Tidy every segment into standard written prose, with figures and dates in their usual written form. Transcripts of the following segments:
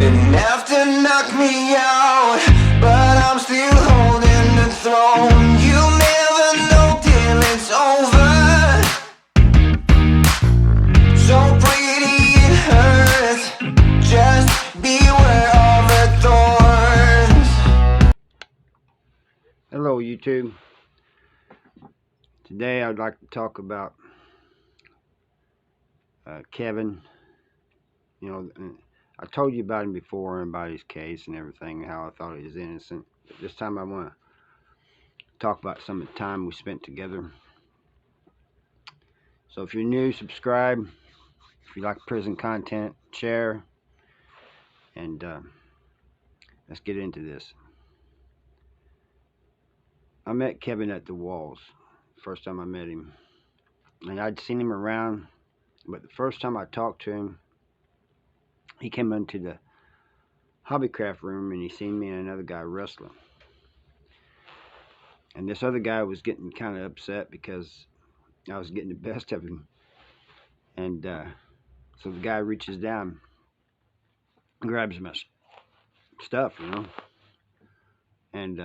didn't have to knock me out, but I'm still holding the throne. You never know till it's over. So pretty it hurts. Just beware of the thorns. Hello YouTube. Today I'd like to talk about Kevin. You know, I told you about him before and about his case and everything, how I thought he was innocent. But this time I want to talk about some of the time we spent together. So if you're new, subscribe. If you like prison content, share. And let's get into this. I met Kevin at the Walls. First time I met him. And I'd seen him around, but the first time I talked to him, he came into the hobbycraft room and he seen me and another guy wrestling. And this other guy was getting kind of upset because I was getting the best of him. And so the guy reaches down and grabs my stuff, you know. And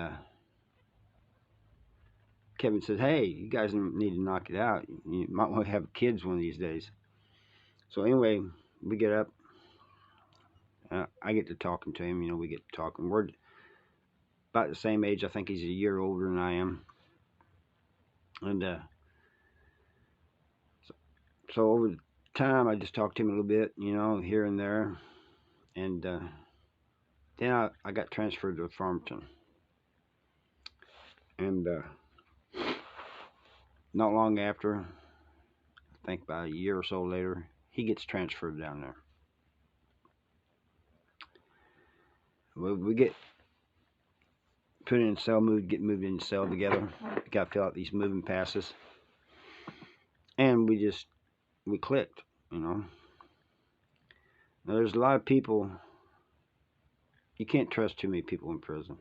Kevin says, "Hey, you guys need to knock it out. You might want to have kids one of these days." So anyway, we get up. I get to talking to him, you know, we get to talking. We're about the same age. I think he's a year older than I am. And so over the time, I just talked to him a little bit, you know, here and there. And then I got transferred to Farmington. And not long after, I think about a year or so later, he gets transferred down there. We get put in a cell, get moved in the cell together. Got to fill out these moving passes. And we clicked, you know. Now, there's a lot of people, you can't trust too many people in prison.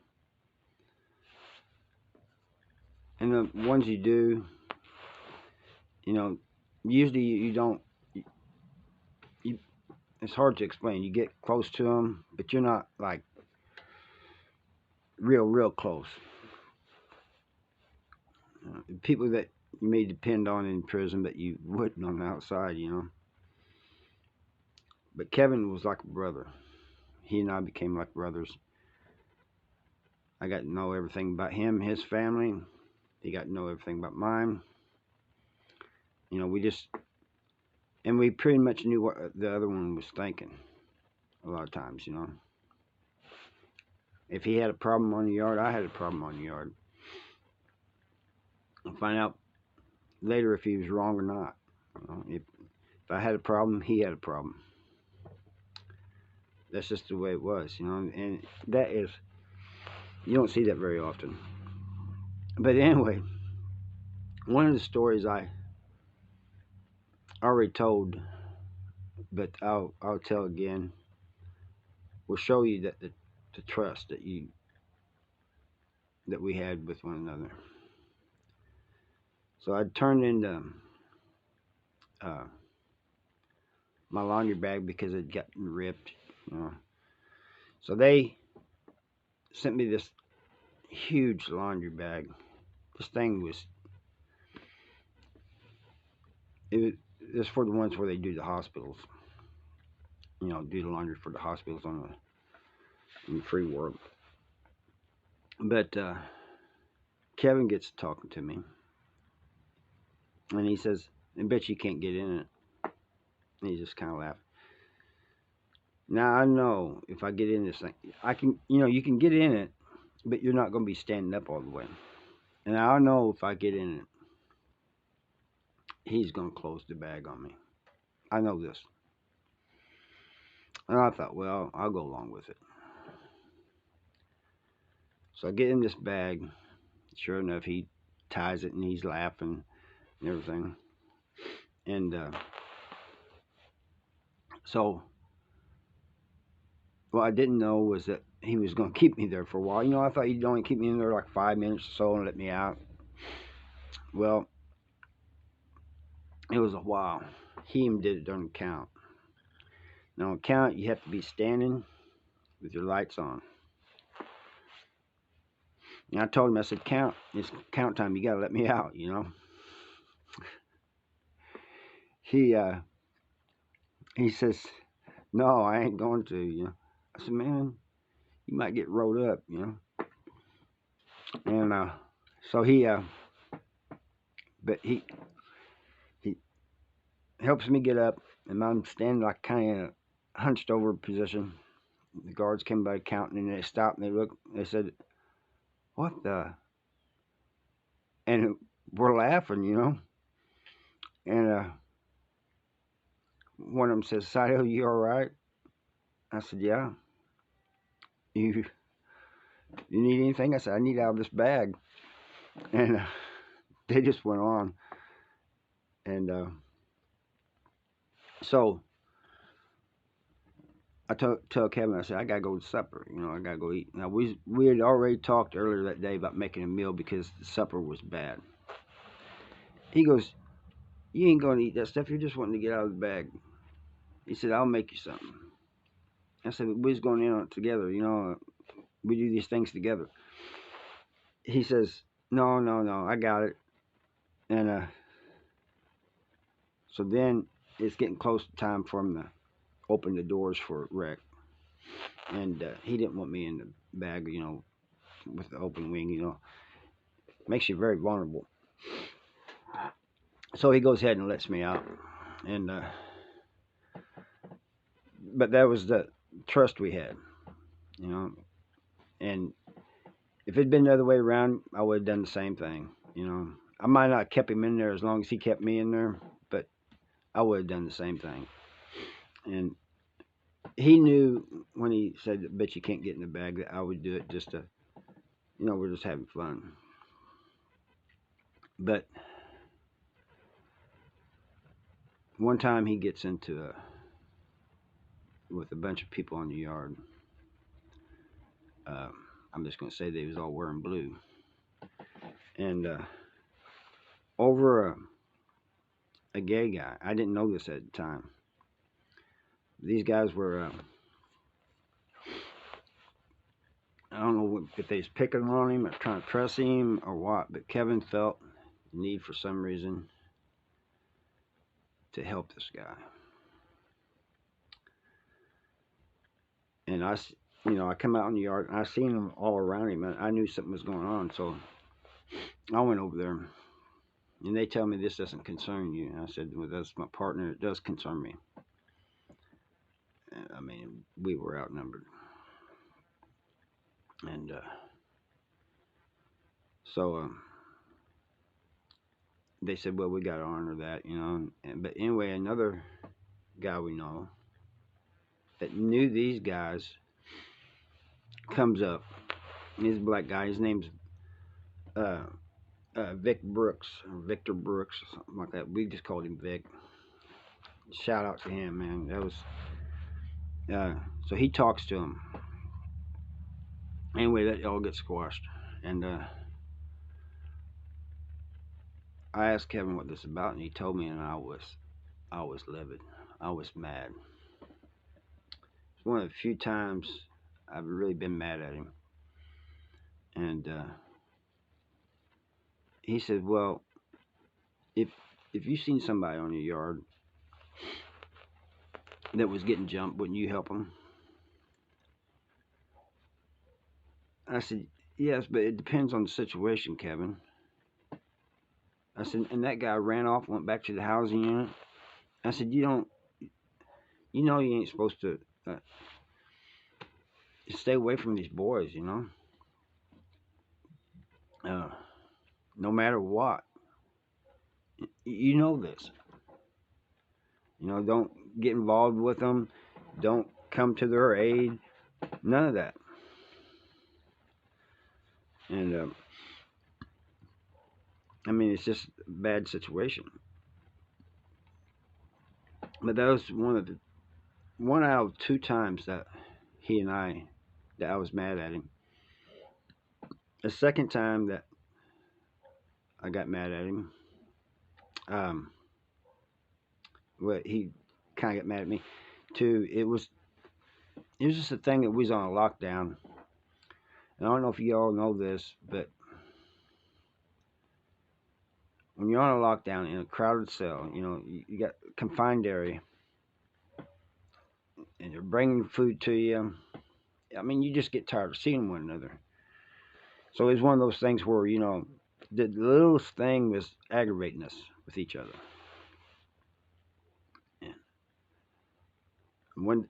And the ones you do, you know, usually you don't, it's hard to explain. You get close to them, but you're not like real close. People that you may depend on in prison, but you wouldn't on the outside, you know. But Kevin was like a brother. He and I became like brothers. I got to know everything about him, his family. He got to know everything about mine. You know, and we pretty much knew what the other one was thinking a lot of times, you know. If he had a problem on the yard, I had a problem on the yard. I'll find out later if he was wrong or not. You know, if I had a problem, he had a problem. That's just the way it was, you know. And that is, you don't see that very often. But anyway, one of the stories I already told, but I'll tell again, will show you that the trust that we had with one another. So I turned into my laundry bag because it had gotten ripped, you know. So they sent me this huge laundry bag. This thing was, it was for the ones where they do the hospitals, you know, do the laundry for the hospitals in the free world. But Kevin gets talking to me, and he says, "I bet you can't get in it." And he just kind of laughed. Now I know if I get in this thing, I can, you know, you can get in it, but you're not going to be standing up all the way. And I know if I get in it, he's going to close the bag on me. I know this. And I thought, well, I'll go along with it. So I get in this bag. Sure enough, he ties it and he's laughing and everything. And so what I didn't know was that he was going to keep me there for a while. You know, I thought he'd only keep me in there like 5 minutes or so and let me out. Well, it was a while. He even did it during the count. Now, on count, you have to be standing with your lights on. And I told him, I said, count. It's count time. You got to let me out, you know. He he says, no, I ain't going to, you know. I said, man, you might get rolled up, you know. And so but he helps me get up, and I'm standing like kind of hunched over position. The guards came by counting, and they stopped and they looked. They said, "What the?" And we're laughing, you know. And one of them says, "Sadio, you all right?" I said, "Yeah." You you need anything? I said, "I need out of this bag." And they just went on. And so I tell Kevin, I said, I gotta go to supper. You know, I gotta go eat. Now we had already talked earlier that day about making a meal because the supper was bad. He goes, you ain't gonna eat that stuff. You're just wanting to get out of the bag. He said, I'll make you something. I said, we're just going in on it together. You know, we do these things together. He says, no, no, no, I got it. And so then it's getting close to time for him to open the doors for Rick. And he didn't want me in the bag, you know, with the open wing, you know. Makes you very vulnerable. So he goes ahead and lets me out. And but that was the trust we had, you know. And if it'd been the other way around, I would have done the same thing, you know. I might not have kept him in there as long as he kept me in there, but I would have done the same thing. And he knew when he said, "Bet you can't get in the bag," that I would do it just to, you know, we're just having fun. But one time he gets into with a bunch of people in the yard. Uh, I'm just going to say they was all wearing blue. And over a gay guy. I didn't know this at the time. These guys were, I don't know if they was picking on him or trying to trust him or what, but Kevin felt the need for some reason to help this guy. And I come out in the yard and I seen them all around him and I knew something was going on. So I went over there and they tell me this doesn't concern you. And I said, well, that's my partner. It does concern me. I mean, we were outnumbered. And so they said, well, we got to honor that, you know. But anyway, another guy we know that knew these guys comes up. He's a black guy. His name's Vic Brooks, or Victor Brooks, or something like that. We just called him Vic. Shout out to him, man. That was so he talks to him. Anyway, that all gets squashed, and I asked Kevin what this is about, and he told me, and I was livid. I was mad. It's one of the few times I've really been mad at him, and he said, "Well, if you seen somebody on your yard that was getting jumped, wouldn't you help them?" I said, "Yes, but it depends on the situation, Kevin." I said, and that guy ran off, went back to the housing unit. I said, you know, you ain't supposed to stay away from these boys, you know, no matter what. You know this. You know, don't get involved with them. Don't come to their aid. None of that. And I mean, it's just a bad situation. But that was one out of two times that I was mad at him. The second time that I got mad at him, well, he kind of got mad at me too. It was it was just a thing that we was on a lockdown. And I don't know if you all know this, but when you're on a lockdown in a crowded cell, you got a confined area, and they're bringing food to you. I mean, you just get tired of seeing one another. So it was one of those things where the littlest thing was aggravating us with each other. And when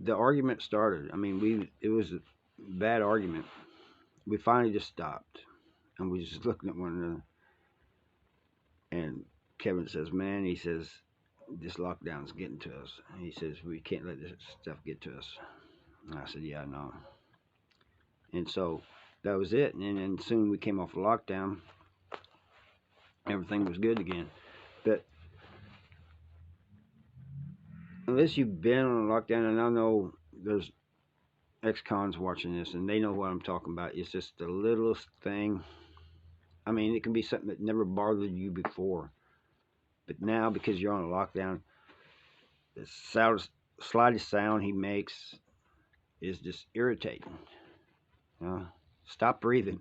the argument started, I mean, it was a bad argument. We finally just stopped, and we just looking at one another. And Kevin says, "Man," he says, "this lockdown's getting to us." And he says, "We can't let this stuff get to us." And I said, "Yeah, I know." And so that was it. And then soon we came off the lockdown. Everything was good again. But unless you've been on a lockdown, and I know there's ex-cons watching this, and they know what I'm talking about. It's just the littlest thing. I mean, it can be something that never bothered you before, but now because you're on a lockdown, the slightest sound he makes is just irritating. Stop breathing,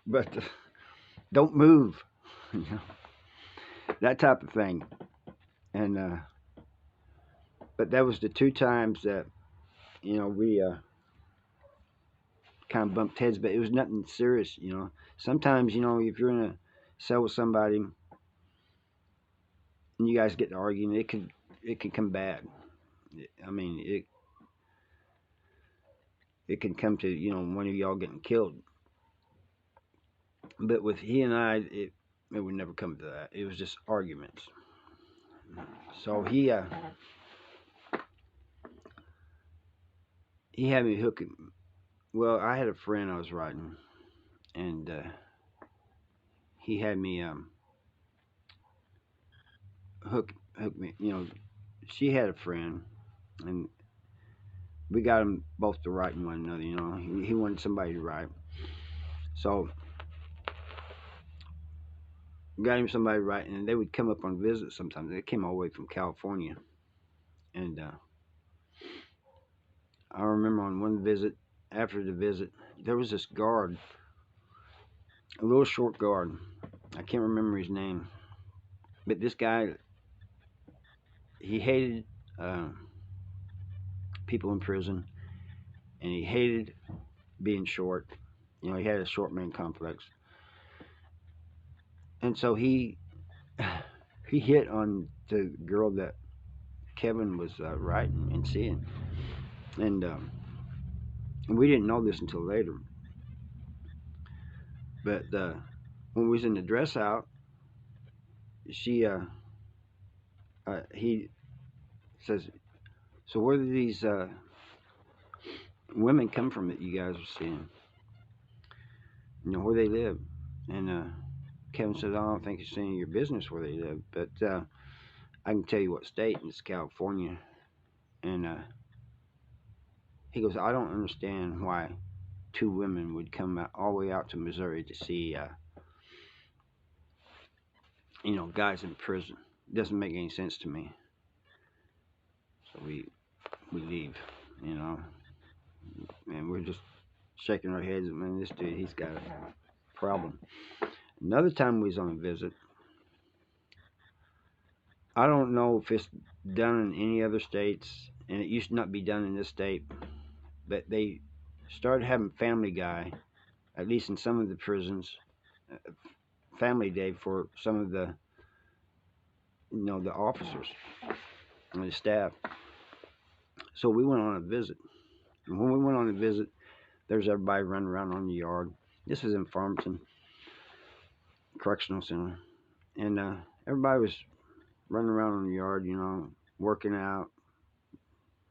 but don't move. That type of thing. And but that was the two times that we kind of bumped heads, but it was nothing serious. Sometimes if you're in a cell with somebody and you guys get to arguing, it can come bad. I mean, it can come to one of y'all getting killed. But with he and I, it would never come to that. It was just arguments. So he had me hooking. Well, I had a friend I was writing, and he had me hook me. She had a friend, and we got them both to writing one another. He wanted somebody to write, so we got him somebody to write, and they would come up on visits sometimes. They came all the way from California, and I remember on one visit. After the visit, there was this guard, a little short guard. I can't remember his name, but this guy, he hated people in prison, and he hated being short. He had a short man complex, and so he he hit on the girl that Kevin was writing and seeing, and we didn't know this until later. But when we was in the dress out, she he says, "So where do these women come from that you guys are seeing? Where they live?" And Kevin says, "I don't think it's any of your business where they live, but I can tell you what state, and it's California." And he goes, "I don't understand why two women would come out, all the way out to Missouri to see, guys in prison. It doesn't make any sense to me." So we leave, and we're just shaking our heads. Man, this dude, he's got a problem. Another time we was on a visit. I don't know if it's done in any other states, and it used to not be done in this state, but they started having Family Guy, at least in some of the prisons, Family Day for some of the the officers and the staff. So we went on a visit, and when we went on a visit, there's everybody running around on the yard. This was in Farmington Correctional Center, and everybody was running around on the yard, working out,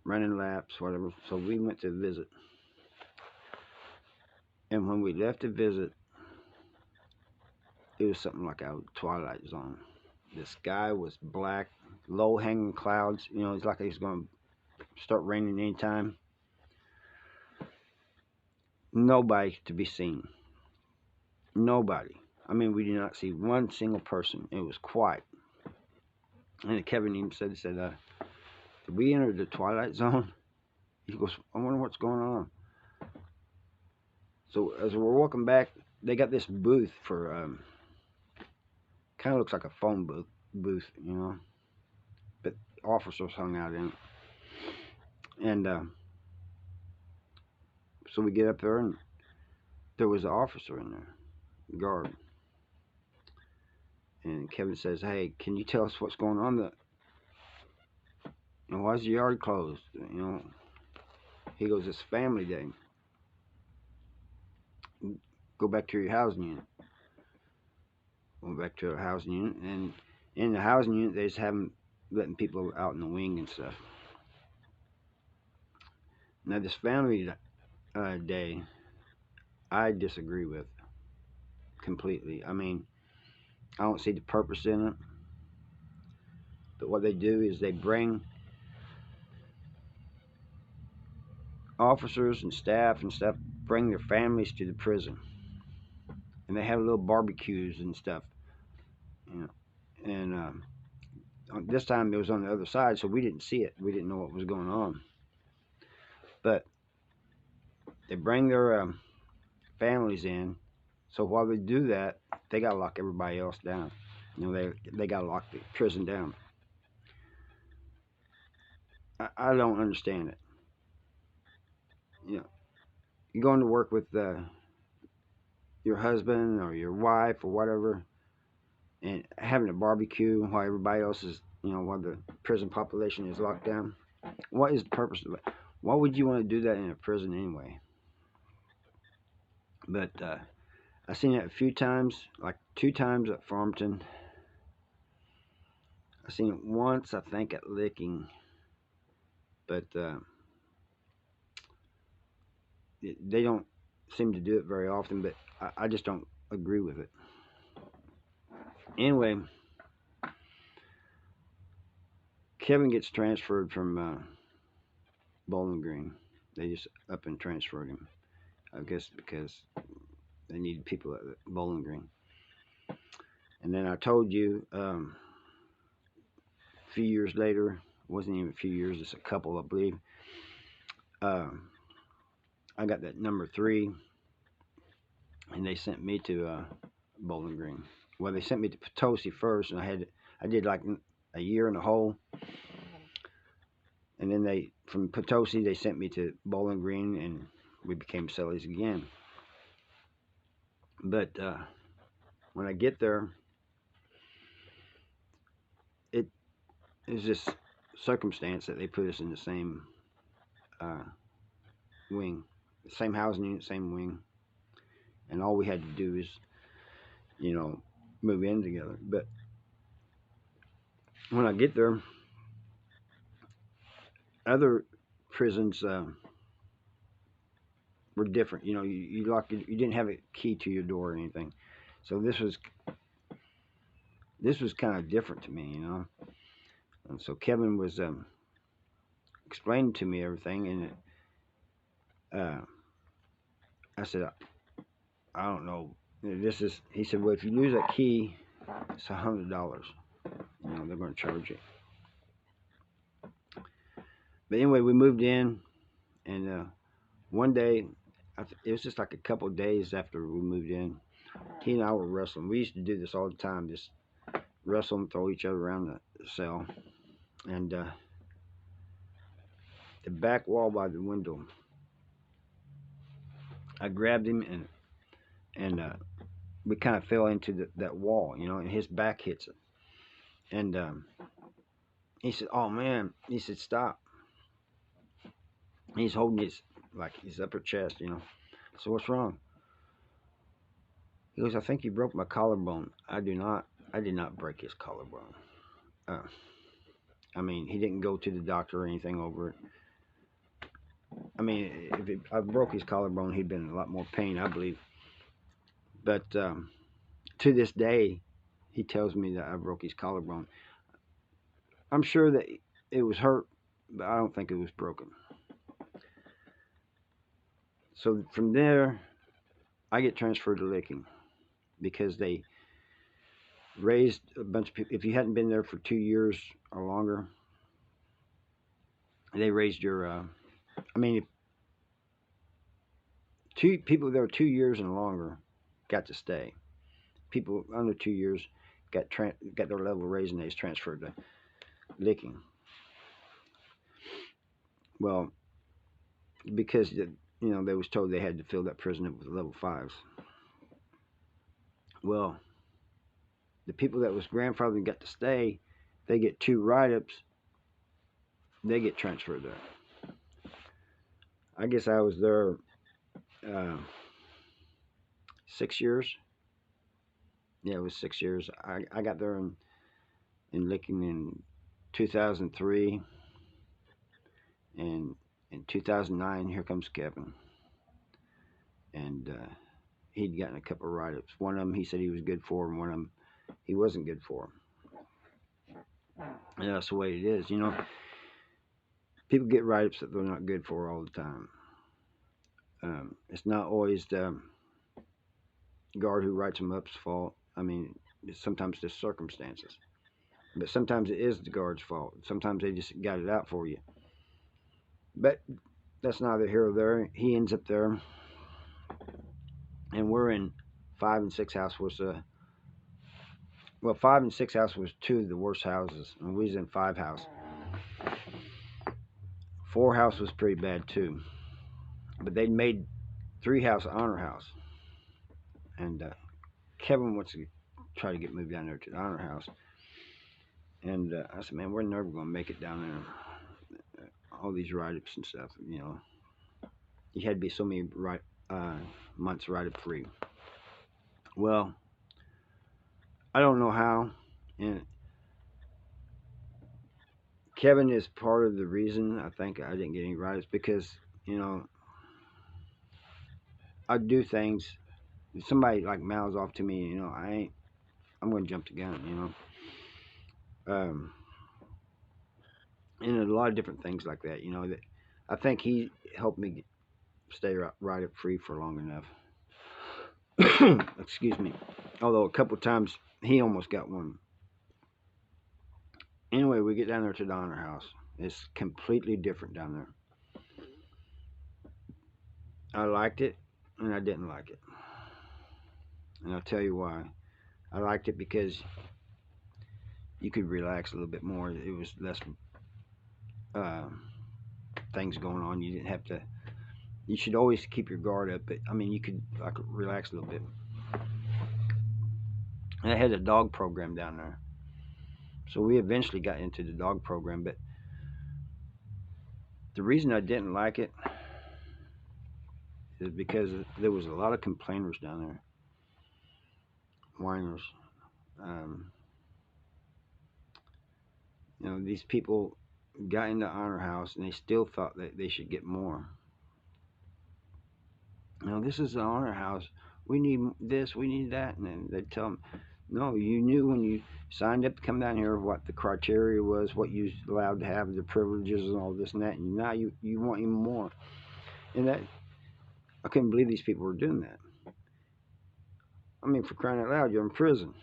running laps, whatever. So we went to visit, and when we left the visit, it was something like a Twilight Zone. The sky was black, low hanging clouds. It's like it's going to start raining anytime. Nobody to be seen. Nobody. I mean, we did not see one single person. It was quiet. And Kevin even said, Did we enter the twilight zone? He goes, I wonder what's going on. So as we're walking back, they got this booth for kind of looks like a phone booth, you know, but officers hung out in it. And so we get up there, and there was an officer in there, guard. And Kevin says, "Hey, can you tell us what's going on? Why's the yard closed? You know?" He goes, "It's family day. Go back to your housing unit." Went back to a housing unit, and in the housing unit, they just haven't letting people out in the wing and stuff. Now, this family day, I disagree with completely. I mean, I don't see the purpose in it. But what they do is they bring officers and staff and stuff, bring their families to the prison, and they have little barbecues and stuff. You know, and this time it was on the other side, so we didn't see it. We didn't know what was going on. But they bring their families in. So while they do that, they gotta lock everybody else down. You know, they gotta lock the prison down. I don't understand it. You know, you're going to work with your husband or your wife or whatever, and having a barbecue while everybody else is, you know, while the prison population is locked down. What is the purpose of it? Why would you want to do that in a prison anyway? But I've seen it a few times, like 2 times at Farmington. I've seen it once, I think, at Licking, but they don't seem to do it very often. But I just don't agree with it. Anyway, Kevin gets transferred from Bowling Green. They just up and transferred him, I guess, because they needed people at Bowling Green. And then I told you a few years later, it wasn't even a few years, it's a couple, I believe. I got that number 3, and they sent me to Bowling Green. Well, they sent me to Potosi first, and I did like a year in the hole, and then from Potosi they sent me to Bowling Green, and we became cellies again. But when I get there, it is just circumstance that they put us in the same wing, the same housing unit, same wing, and all we had to do is, you know, move in together. But when I get there, other prisons were different. You know, you didn't have a key to your door or anything, so this was kind of different to me, you know. And so Kevin was explaining to me everything, and I said, I don't know. He said, well, if you lose that key, it's $100. You know, they're going to charge you. But anyway, we moved in, and one day, it was just like a couple of days after we moved in, he and I were wrestling. We used to do this all the time, just wrestle and throw each other around the cell. And the back wall by the window, I grabbed him, and we kind of fell into that wall, you know, and his back hits it. And he said, "Oh man," he said, "Stop." He's holding his upper chest, you know. So what's wrong? He goes, "I think you broke my collarbone." I did not break his collarbone. I mean, he didn't go to the doctor or anything over it. I mean, if I broke his collarbone, he'd been in a lot more pain, I believe. But to this day, he tells me that I broke his collarbone. I'm sure that it was hurt, but I don't think it was broken. So from there, I get transferred to Licking because they raised a bunch of people. If you hadn't been there for 2 years or longer, They raised your. I mean, two people that were 2 years and longer got to stay. People under 2 years got their level raised and they was transferred to licking. Well, because they was told they had to fill that prison up with level fives. Well, the people that was grandfathered and got to stay, they get two write-ups. They get transferred there. I guess I was there uh, 6 years. Yeah, it was 6 years. I got there in Licking in 2003, and in 2009, here comes Kevin, and he'd gotten a couple of write-ups. One of them he said he was good for, and one of them he wasn't good for. And that's the way it is, People get write-ups that they're not good for all the time. It's not always the guard who writes them up's fault. I mean, it's sometimes just circumstances. But sometimes it is the guard's fault. Sometimes they just got it out for you. But that's neither here or there. He ends up there, and we're in 5 and 6 house was 5 and 6 house was two of the worst houses, and we was in 5 house. 4 house was pretty bad too, but they'd made 3 house honor house, and Kevin wants to try to get moved down there to the honor house, and I said, man, we're never gonna make it down there. All these write-ups and stuff, you had to be so many months write-up free. Well, I don't know how, and Kevin is part of the reason I think I didn't get any write-ups because I do things. If somebody like mouths off to me, I'm gonna jump the gun, um, and a lot of different things like that, that I think he helped me stay write-up free for long enough. Excuse me. Although a couple of times he almost got one. Anyway, we get down there to the honor house. It's completely different down there. I liked it, and I didn't like it, and I'll tell you why. I liked it because you could relax a little bit more. It was less uh, things going on. You didn't have to. You should always keep your guard up, but I mean, you could like relax a little bit. And I had a dog program down there, so we eventually got into the dog program. But the reason I didn't like it is because there was a lot of complainers down there, whiners. Um, these people got into honor house and they still thought that they should get more. This is the honor house. We need this, we need that, and then they'd tell them, no, you knew when you signed up to come down here what the criteria was, what you was allowed to have, the privileges and all this and that, and now you want even more. And that I couldn't believe these people were doing that. I mean, for crying out loud, you're in prison.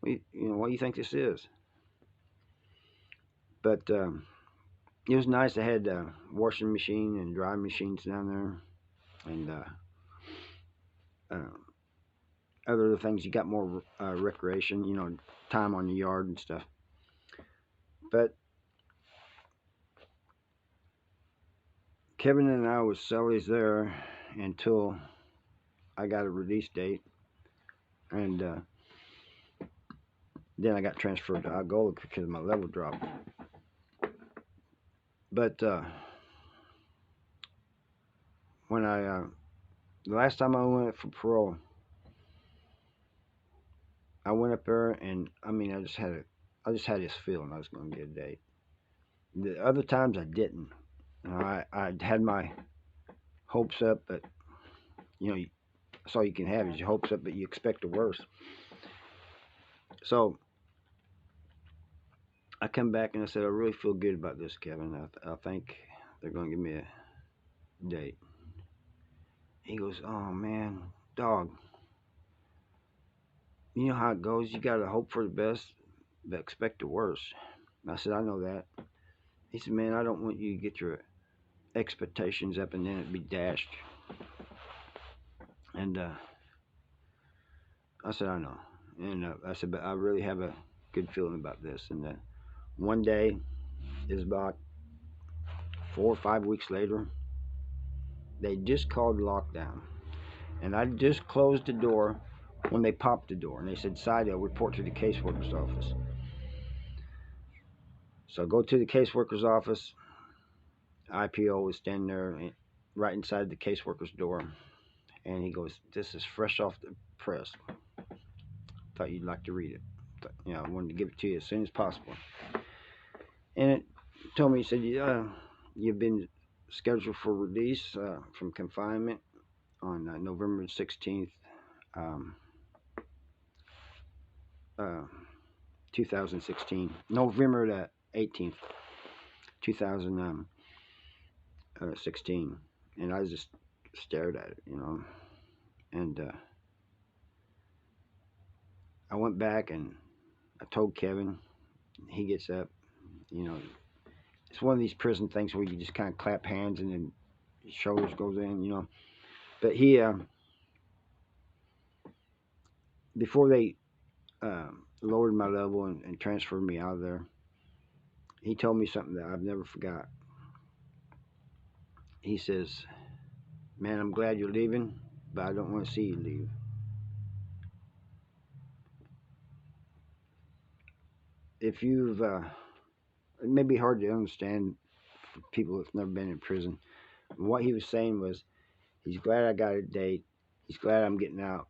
What do you think this is? But it was nice. I had a washing machine and drying machines down there, and other things. You got more recreation, time on the yard and stuff. But Kevin and I was cellies there until I got a release date, and then I got transferred to Algola because my level dropped. But when the last time I went for parole, I went up there, and I mean, I just had this feeling I was going to get a date. The other times I didn't. I had my hopes up, but that's all you can have is your hopes up, but you expect the worst. So I come back and I said, I really feel good about this, Kevin. I think they're going to give me a date. He goes, oh man, dog. You know how it goes. You got to hope for the best, but expect the worst. And I said, I know that. He said, man, I don't want you to get your expectations up and then it be dashed. And I said, I know. And I said, but I really have a good feeling about this. And one day is about 4 or 5 weeks later, they just called lockdown. And I just closed the door when they popped the door. And they said, Sidell, report to the caseworker's office. So I go to the caseworker's office. IPO was standing there right inside the caseworker's door. And he goes, this is fresh off the press. Thought you'd like to read it. I wanted to give it to you as soon as possible. And it told me, he said, you've been scheduled for release from confinement on November 16th, 2016. November the 18th, 2016. And I just stared at it, And I went back and I told Kevin. He gets up, It's one of these prison things where you just kind of clap hands and then his shoulders goes in, But he, before they lowered my level and transferred me out of there, he told me something that I've never forgot. He says, man, I'm glad you're leaving, but I don't want to see you leave. If you've, it may be hard to understand for people that's never been in prison. What he was saying was, he's glad I got a date. He's glad I'm getting out.